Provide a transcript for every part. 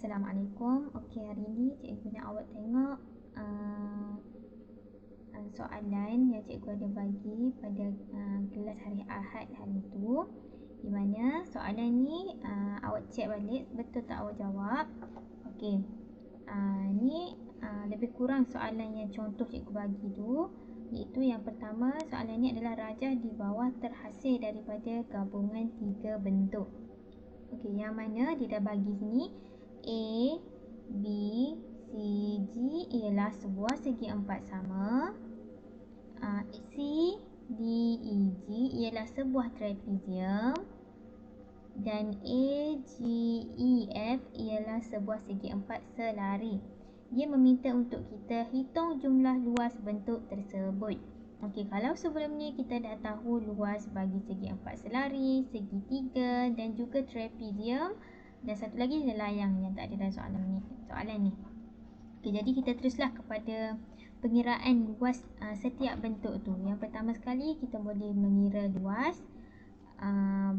Assalamualaikum. Okey, hari ni cikgu nak awak tengok soalan yang cikgu ada bagi pada kelas hari Ahad hari tu, di mana soalan ni awak cek balik betul tak awak jawab. Okey. Ni lebih kurang soalan yang contoh cikgu bagi tu, iaitu yang pertama, soalan ni adalah rajah di bawah terhasil daripada gabungan tiga bentuk. Okey, yang mana dia dah bagi sini A, B, C, G ialah sebuah segi empat sama. C, D, E, G ialah sebuah trapezium. Dan A, G, E, F ialah sebuah segi empat selari. Dia meminta untuk kita hitung jumlah luas bentuk tersebut. Okey, kalau sebelum ni kita dah tahu luas bagi segi empat selari, segitiga dan juga trapezium, dan satu lagi layang yang tak ada dalam soalan ni. Okey, jadi kita teruslah kepada pengiraan luas setiap bentuk tu. Yang pertama sekali kita boleh mengira luas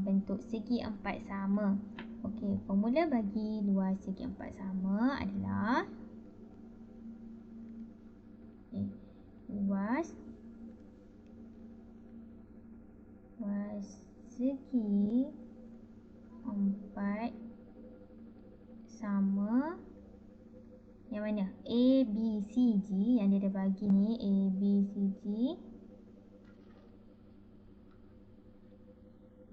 bentuk segi empat sama. Okey, formula bagi luas segi empat sama adalah luas segi empat sama yang mana? A, B, C, G yang dia dah bagi ni, A, B, C, G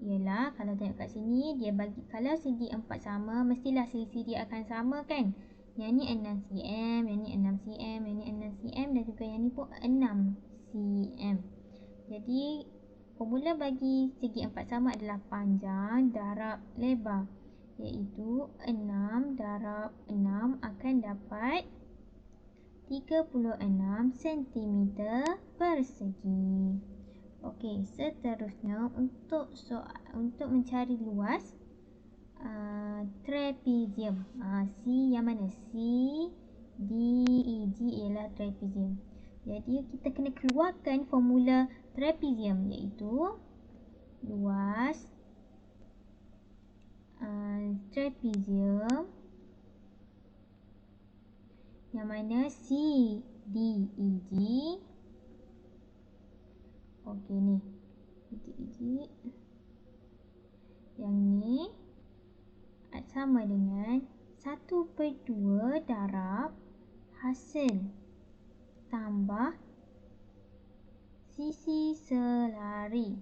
ialah, kalau tengok kat sini, dia bagi kalau segi empat sama, mestilah selisih dia akan sama kan? Yang ni 6 cm, yang ni 6 cm, yang ni 6 cm dan juga yang ni pun 6 cm. Jadi formula bagi segi empat sama adalah panjang darab lebar, iaitu 6 darab 6 akan dapat 36 cm persegi. Okey, seterusnya untuk mencari luas trapezium. C yang mana? C, D, E, G ialah trapezium. Jadi kita kena keluarkan formula trapezium, iaitu luas trapezium yang mana C, D, E, G. Okey ni titik-titik yang ni sama dengan 1/2 darab hasil tambah sisi selari.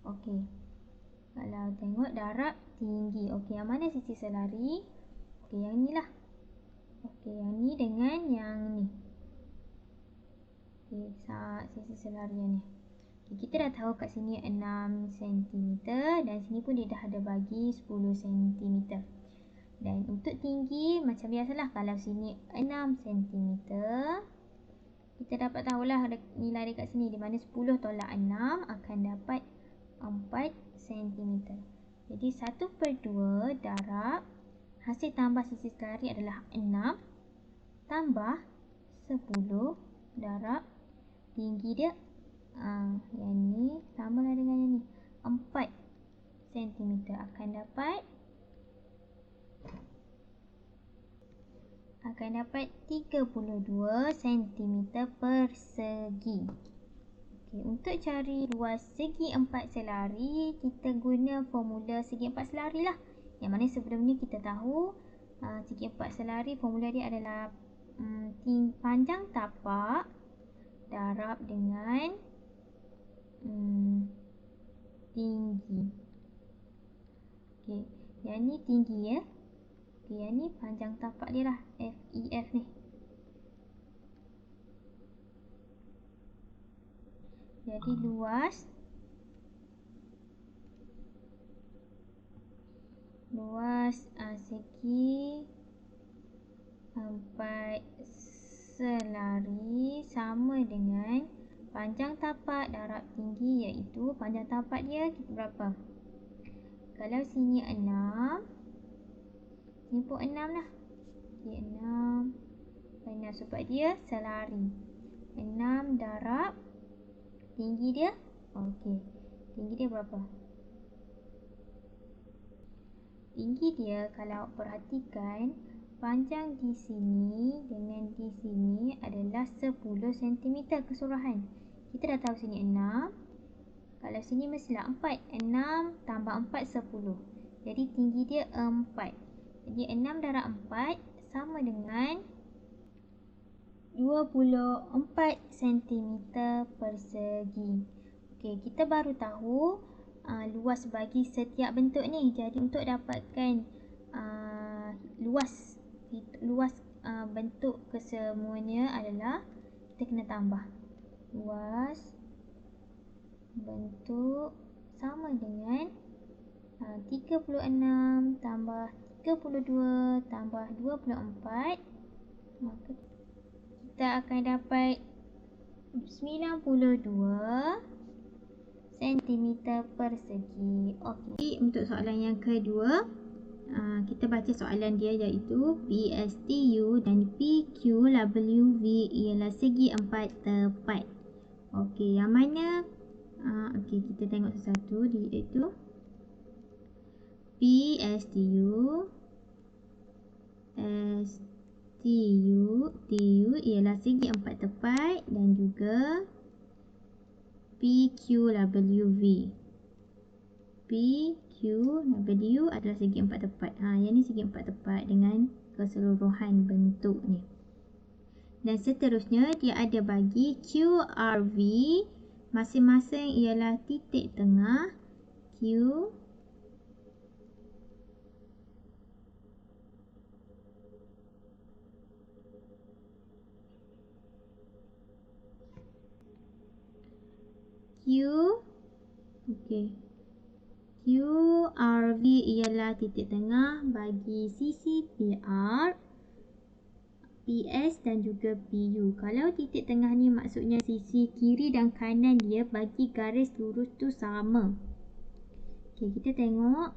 Okey, kalau tengok darab tinggi. Okey, yang mana sisi selari? Okey, yang ni lah. Okey, yang ni dengan yang ni. Okey, sisi selari yang ni. Okay, kita dah tahu kat sini 6 cm dan sini pun dia dah ada bagi 10 cm. Dan untuk tinggi macam biasalah, kalau sini 6 cm, kita dapat tahulah nilai dekat sini, di mana 10 tolak 6 akan dapat 4 cm. Jadi 1/2 darab hasil tambah sisi selari adalah 6 tambah 10 darab tinggi dia, yang ni samalah dengan yang ni, 4 cm akan dapat 32 cm persegi. Okey, untuk cari luas segi empat selari, kita guna formula segi empat selari lah. Yang mana sebelum ni kita tahu segi empat selari formula dia adalah panjang tapak darab dengan tinggi. Okey, yang ni tinggi ya. Okey, yang ni panjang tapak dia lah, FEF ni. Jadi luas segi empat selari sama dengan panjang tapak darab tinggi, iaitu panjang tapak dia berapa? Kalau sini 6, sini pun 6 lah. Okey, 6 sebab dia selari. 6 darab tinggi dia. Okey, tinggi dia berapa? tinggi dia kalau awak perhatikan, panjang di sini dengan di sini adalah 10 cm keseluruhan. Kita dah tahu sini 6. Kalau sini mestilah 4. 6 tambah 4, 10. Jadi tinggi dia 4. Jadi 6 darab 4 sama dengan 24 cm persegi. Okey, kita baru tahu luas bagi setiap bentuk ni. Jadi untuk dapatkan luas bentuk kesemuanya adalah kita kena tambah luas bentuk sama dengan 36 tambah 32 tambah 24, maka kita akan dapat 92 cm persegi. Okey, untuk soalan yang kedua, kita baca soalan dia iaitu PSTU dan PQWV ialah segi 4 tepat. Okey, yang mana okey, kita tengok satu-satu iaitu PSTU TU ialah segi 4 tepat dan juga PQWV adalah segi 4 tepat. Yang ni segi 4 tepat dengan keseluruhan bentuk ni. Dan seterusnya dia ada bagi QRV, masing-masing ialah titik tengah Q QRV ialah titik tengah bagi sisi PR, PS dan juga PU. Kalau titik tengah ni maksudnya sisi kiri dan kanan dia bagi garis lurus tu sama. Okey, kita tengok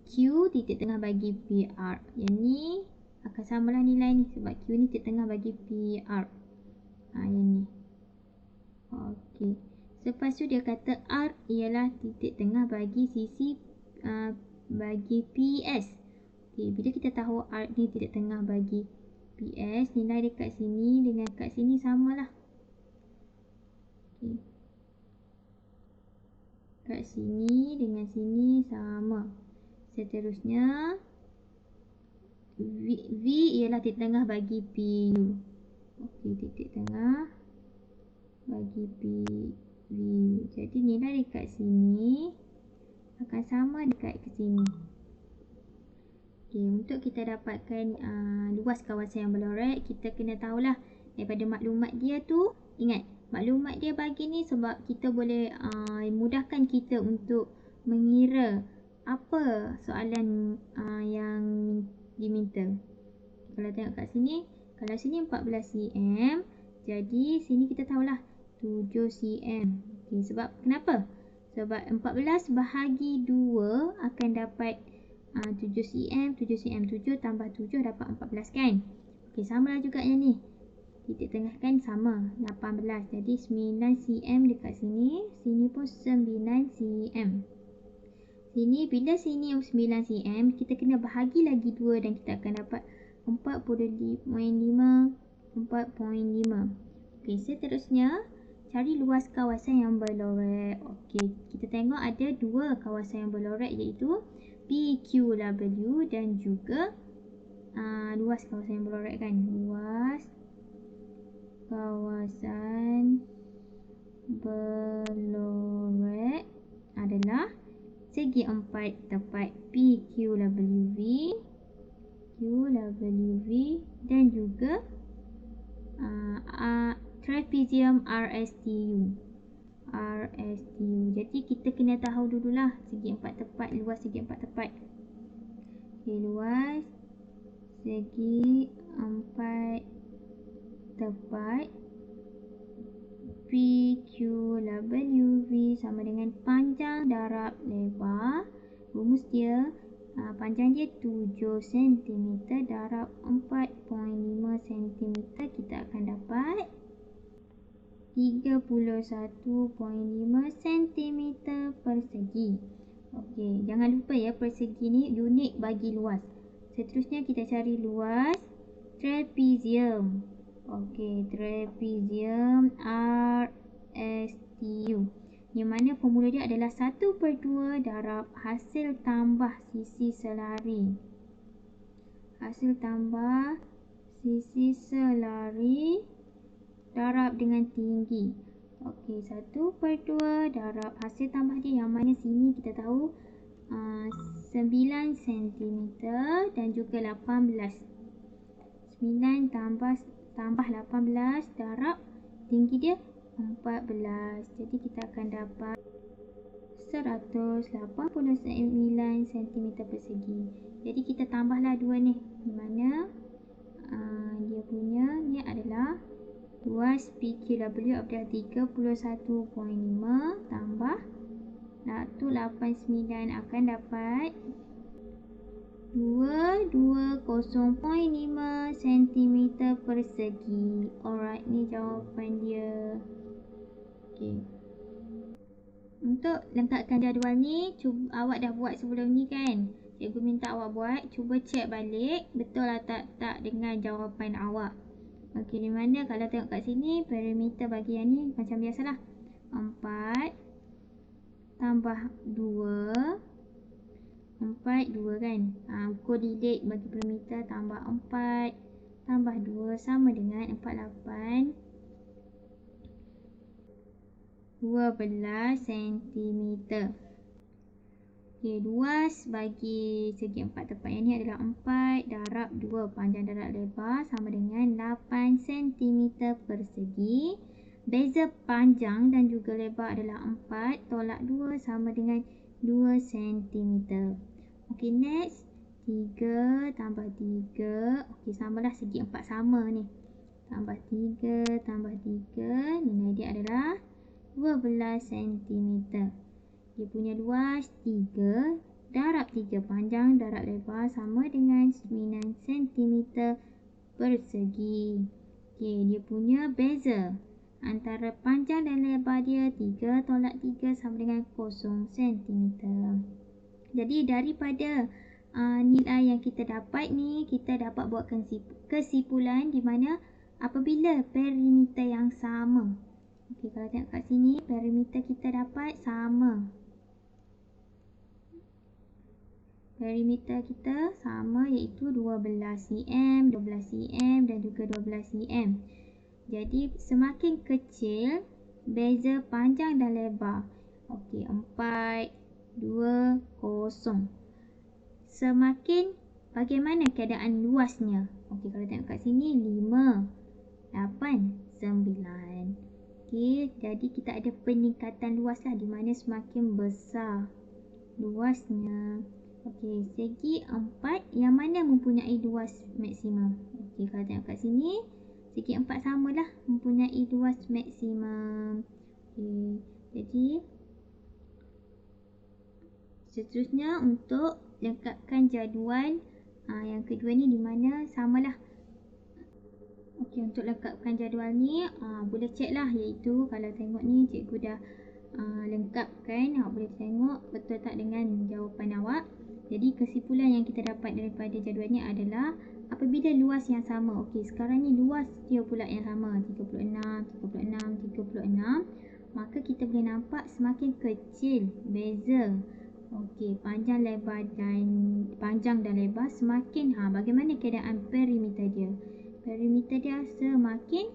Q titik tengah bagi PR. Yang ni akan samalah nilai ni sebab Q ni titik tengah bagi PR. Yang ni. Okey. Lepas tu dia kata R ialah titik tengah bagi sisi bagi PS. Okey, bila kita tahu R ni titik tengah bagi PS, nilai dekat sini dengan kat sini samalah. Okey. Kat sini dengan sini sama. Seterusnya V ialah titik tengah bagi PU. Okey, titik tengah bagi PU. Jadi nilai dekat sini akan sama dekat ke sini. Okey, untuk kita dapatkan luas kawasan yang berlorek, kita kena tahulah daripada maklumat dia tu. Ingat, maklumat dia bagi ni sebab kita boleh mudahkan kita untuk mengira apa soalan yang diminta. Kalau tengok kat sini, kalau sini 14 cm, jadi sini kita tahulah 7 cm. Okay, sebab kenapa? Sebab 14 bahagi 2 akan dapat 7 cm, 7 cm, 7 tambah 7 dapat 14 kan? Okay, sama lah juga yang ni. Titik tengah kan sama, 18. Jadi 9 cm dekat sini, sini pun 9 cm. Sini, bila sini 9 cm, kita kena bahagi lagi 2 dan kita akan dapat 4.5. Okey, seterusnya cari luas kawasan yang berlorek. Okey, kita tengok ada dua kawasan yang berlorek iaitu PQW dan juga luas kawasan yang berlorek kan. Luas kawasan berlorek adalah segi 4 tepat PQWV dan juga trapezium RSTU. Jadi kita kena tahu dululah segi 4 tepat, luas segi 4 tepat. Okay, luas segi 4 tepat PQWV sama dengan panjang darab lebar. Rumus dia panjang dia 7 cm darab 4.5 cm, kita akan dapat 31.5 cm persegi. Okey, jangan lupa ya, persegi ni unit bagi luas. Seterusnya kita cari luas trapezium. Okey, trapezium RSTU. Yang mana formula dia adalah 1/2 darab hasil tambah sisi selari. Hasil tambah sisi selari darab dengan tinggi. Okey, 1/2 darab hasil tambah dia yang mana sini kita tahu 9 cm dan juga 18. 9 tambah 18 darab tinggi dia 14. Jadi kita akan dapat 189 cm persegi. Jadi kita tambahlah dua ni. Di mana dia punya ni adalah luas PQW adalah 31.5 tambah 189 akan dapat 220.5 cm persegi. Alright, ni jawapan dia. Okay. Untuk lengkapkan jadual ni, awak dah buat sebelum ni kan? Cikgu minta awak buat, cuba cek balik betul atau tak dengan jawapan awak. Okey, di mana kalau tengok kat sini, perimeter bagi yang ni macam biasalah. 4 tambah 2. 4, 2 kan? Koordinat bagi perimeter tambah 4 tambah 2 sama dengan 48. 12 cm. Okey, luas bagi segi 4 tepat yang ni adalah 4 darab 2 panjang darab lebar sama dengan 8 cm persegi. Beza panjang dan juga lebar adalah 4 tolak 2 sama dengan 2 cm. Okey, next 3 tambah 3. Okey, samalah segi 4 sama ni. Tambah 3 tambah 3, nilai dia adalah 12 cm. Dia punya luas 3 darab 3 panjang darab lebar sama dengan 9 cm persegi. Okey, dia punya beza antara panjang dan lebar dia 3 tolak 3 sama dengan 0 cm. Jadi daripada nilai yang kita dapat ni, kita dapat buat kesimpulan di mana apabila perimeter yang sama. Okey, kalau tengok kat sini, perimeter kita dapat sama. Perimeter kita sama iaitu 12 cm, 12 cm dan juga 12 cm. Jadi semakin kecil beza panjang dan lebar. Okey, 4, 2, 0. Semakin bagaimana keadaan luasnya? Okey, kalau tengok kat sini 5, 8, 9. Okey, jadi kita ada peningkatan luas lah di mana semakin besar luasnya. Okey, segi 4 yang mana mempunyai luas maksimum? Okey, kalau tengok kat sini, segi 4 samalah mempunyai luas maksimum. Okey, jadi seterusnya untuk lengkapkan jadual yang kedua ni di mana samalah. Okey, untuk lengkapkan jadual ni boleh cek lah, iaitu kalau tengok ni cikgu dah lengkapkan, awak boleh tengok betul tak dengan jawapan awak. Jadi kesimpulan yang kita dapat daripada jadual ni adalah apabila luas yang sama. Okey, sekarang ni luas dia pula yang sama, 36, 36, 36. Maka kita boleh nampak semakin kecil beza. Okey, panjang dan lebar semakin bagaimana keadaan perimeter dia? Perimeter dia semakin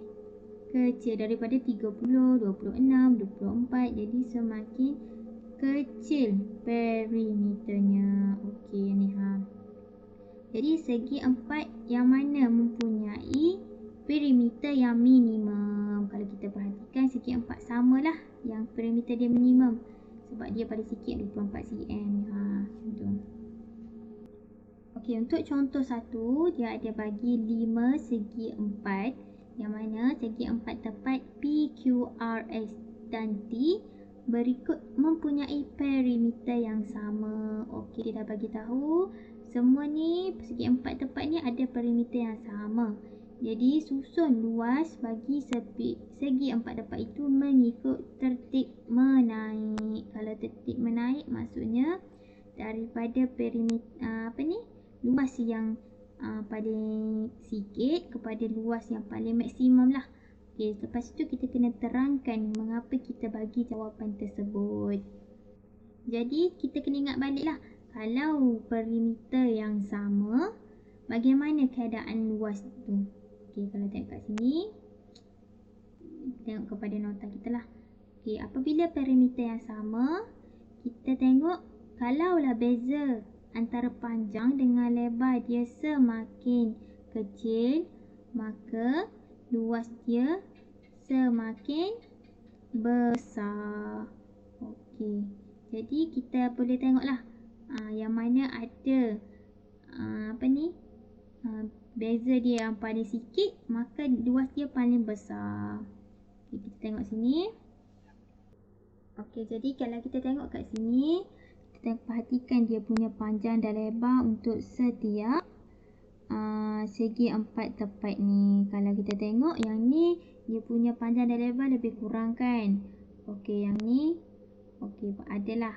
kecil daripada 30, 26, 24. Jadi semakin kecil perimeternya. Okey ni Jadi segi 4 yang mana mempunyai perimeter yang minimum? Kalau kita perhatikan segi 4 samalah yang perimeter dia minimum sebab dia pada sikit 24 cm. Contoh. Okey, untuk contoh 1 dia ada bagi 5 segi 4 yang mana segi 4 tepat PQRS dan T berikut mempunyai perimeter yang sama. Okey, dia dah bagi tahu semua ni segi 4 tepat ni ada perimeter yang sama. Jadi susun luas bagi segi empat tepat itu mengikut tertib menaik. Kalau tertib menaik maksudnya daripada perimeter luas yang paling sikit kepada luas yang paling maksimum lah. Okey, lepas tu kita kena terangkan mengapa kita bagi jawapan tersebut. Jadi kita kena ingat balik lah, kalau perimeter yang sama, bagaimana keadaan luas tu? Okey, kalau tengok kat sini, tengok kepada nota kita lah. Okey, apabila perimeter yang sama, kita tengok kalaulah beza antara panjang dengan lebar dia semakin kecil, maka luas dia semakin besar. Okey, jadi kita boleh tengoklah yang mana ada beza dia yang paling sikit, maka luas dia paling besar. Okay, kita tengok sini. Okey, jadi kalau kita tengok kat sini, kita perhatikan dia punya panjang dan lebar untuk setiap segi empat tepat ni. Kalau kita tengok yang ni, dia punya panjang dan lebar lebih kurang kan. Okey, yang ni okey, adalah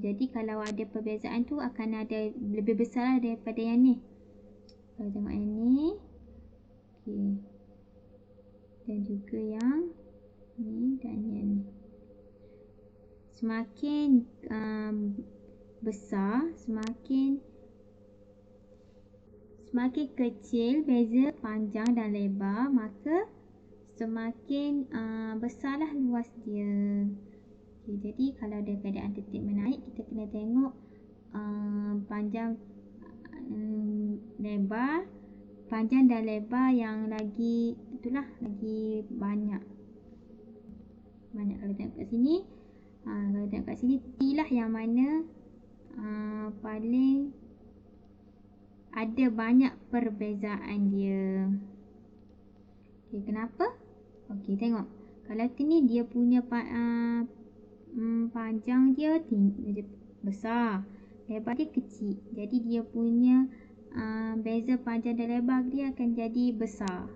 jadi kalau ada perbezaan tu akan ada lebih besar lah daripada yang ni. Kalau tengok yang ni, okey, dan juga yang ni dan yang ni. Semakin besar, semakin kecil beza panjang dan lebar, maka semakin besarlah luas dia. Okay, jadi kalau ada keadaan tertib menaik, kita kena tengok panjang dan lebar yang lagi banyak. Kalau tengok kat sini, T lah yang mana paling ada banyak perbezaan dia. Okay, kenapa? Okey, tengok. Kalau T ni dia punya panjang dia besar, lebar dia kecil. Jadi dia punya beza panjang dan lebar dia akan jadi besar.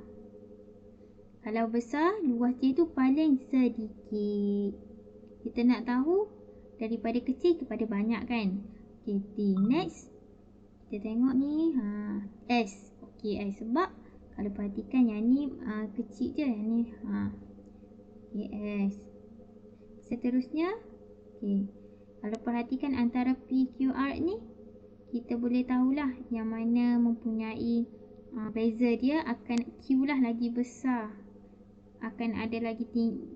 Kalau besar, luas dia tu paling sedikit. Kita nak tahu daripada kecil kepada banyak kan. Okay, T. Next, kita tengok ni S. Okay, S. Sebab kalau perhatikan yang ni kecil je. Yang ni okay, S. Seterusnya, okay, kalau perhatikan antara P, Q, R ni, kita boleh tahulah yang mana mempunyai beza dia akan Q lah lagi besar. Akan ada lagi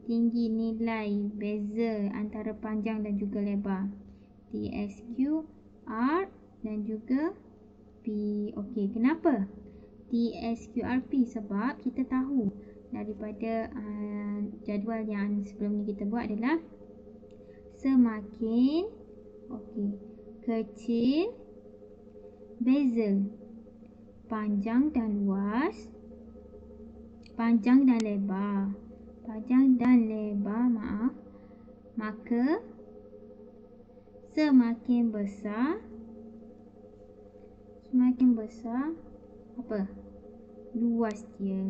tinggi nilai beza antara panjang dan juga lebar. T, S, Q, R dan juga P. Okey, kenapa T, S, Q, R, P? Sebab kita tahu daripada jadual yang sebelum ni kita buat adalah semakin kecil beza panjang dan lebar, maka semakin besar luas dia,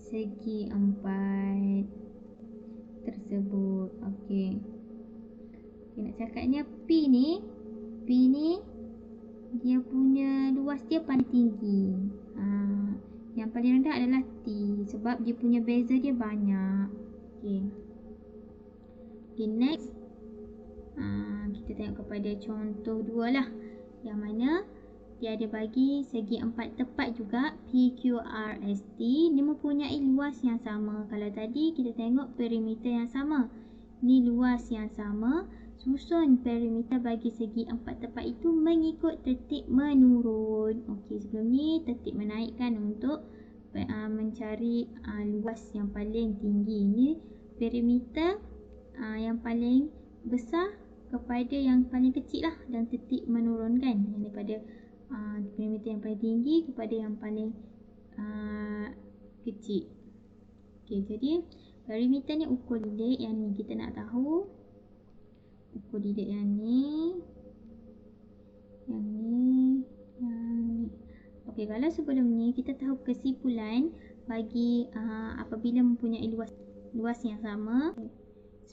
segi empat tersebut. Okey, nak cakapnya P ni dia punya luas dia paling tinggi. Yang paling rendah adalah T sebab dia punya beza dia banyak. Okay, next kita tengok kepada contoh 2 lah, yang mana dia ada bagi segi empat tepat juga, P, Q, R, S, T. Dia mempunyai luas yang sama. Kalau tadi kita tengok perimeter yang sama, ni luas yang sama. Susun perimeter bagi segi empat tepat itu mengikut tertib menurun. Okey, sebelum ni tertib menaikkan untuk mencari luas yang paling tinggi. Ini perimeter yang paling besar kepada yang paling kecil lah, dan tertib menurunkan yang daripada perimeter yang paling tinggi kepada yang paling kecil. Okey, jadi perimeter ni ukur lidik yang ni kita nak tahu. Ukur lidik yang ni. Okey, kalau sebelum ni kita tahu kesimpulan bagi apabila mempunyai luas yang sama,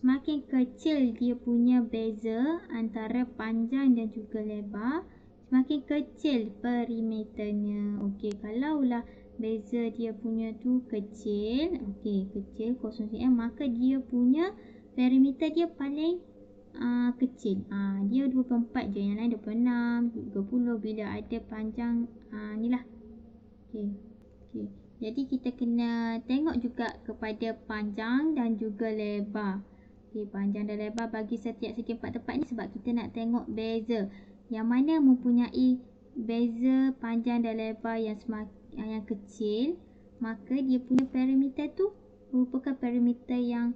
semakin kecil dia punya beza antara panjang dan juga lebar, semakin kecil perimeternya. Okey, kalaulah beza dia punya tu kecil, kecil 0 cm, maka dia punya perimeter dia paling kecil. Dia 24 je, yang lain 26, 30 bila ada panjang ni lah. Okey. Jadi kita kena tengok juga kepada panjang dan juga lebar. Panjang dan lebar bagi setiap segi 4 tempat ni sebab kita nak tengok beza. Yang mana mempunyai beza panjang dan lebar yang kecil, maka dia punya perimeter tu merupakan perimeter yang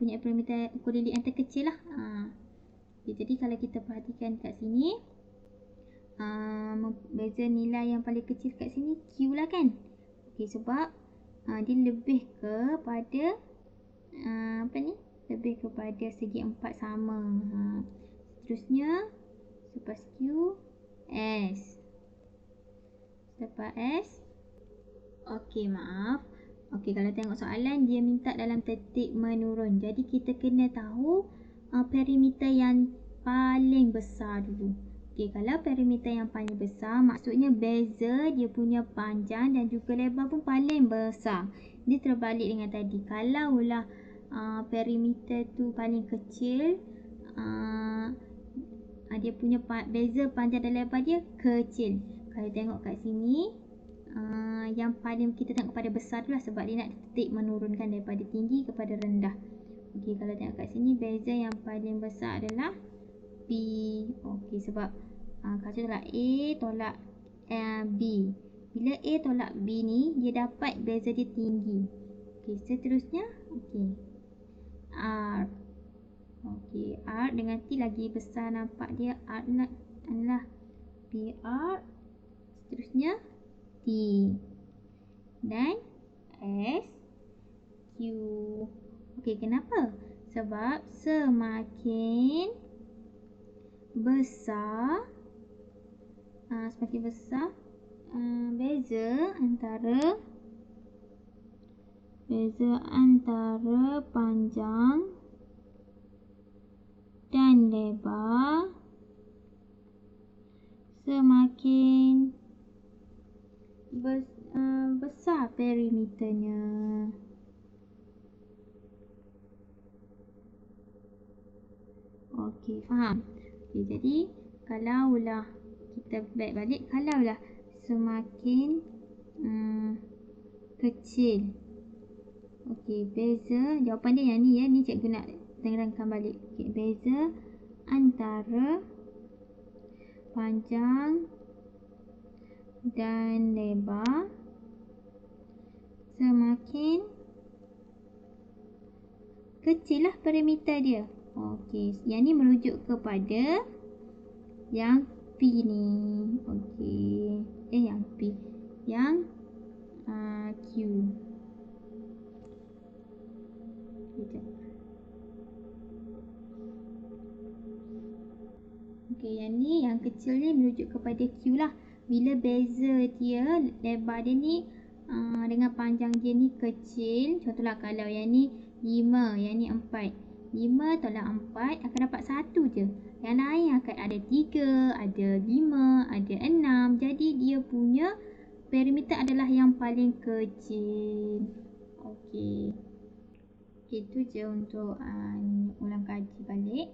punya perimeter ukur lilit yang terkecil lah. Jadi kalau kita perhatikan kat sini, beza nilai yang paling kecil kat sini Q lah kan. Sebab dia lebih kepada lebih kepada segi 4 sama. Seterusnya selepas Q, S. Selepas S, maaf. Kalau tengok soalan dia minta dalam tertib menurun. Jadi kita kena tahu perimeter yang paling besar dulu. Kalau perimeter yang paling besar, maksudnya beza dia punya panjang dan juga lebar pun paling besar. Dia terbalik dengan tadi. Kalaulah perimeter tu paling kecil, dia punya beza panjang dan lebar dia kecil. Kalau tengok kat sini, yang paling kita tengok pada besar tu lah, sebab dia nak titik menurunkan daripada tinggi kepada rendah. Kalau tengok kat sini, beza yang paling besar adalah B. Sebab kalau tolak A tolak B. Bila A tolak B ni, dia dapat beza dia tinggi. Seterusnya R. R dengan T lagi besar, nampak dia R adalah PR. Seterusnya T dan S, Q. Kenapa? Sebab semakin besar beza antara panjang dan lebar, semakin besar perimeternya. Faham? Jadi kalaulah kita back balik, kalaulah semakin kecil, beza, jawapan dia yang ni ya, ni cikgu nak terangkan balik. Beza antara panjang dan lebar semakin kecil lah perimeter dia. Yang ni merujuk kepada yang P ni. Yang P, yang Q. Yang ni, yang kecil ni merujuk kepada Q lah. Bila beza dia, lebar dia ni dengan panjang dia ni kecil. Contohlah kalau yang ni 5, yang ni 4. 5 tolak 4 akan dapat 1 je. Yang lain akan ada 3, ada 5, ada 6. Jadi dia punya perimeter adalah yang paling kecil. Itu je untuk ulang kaji balik.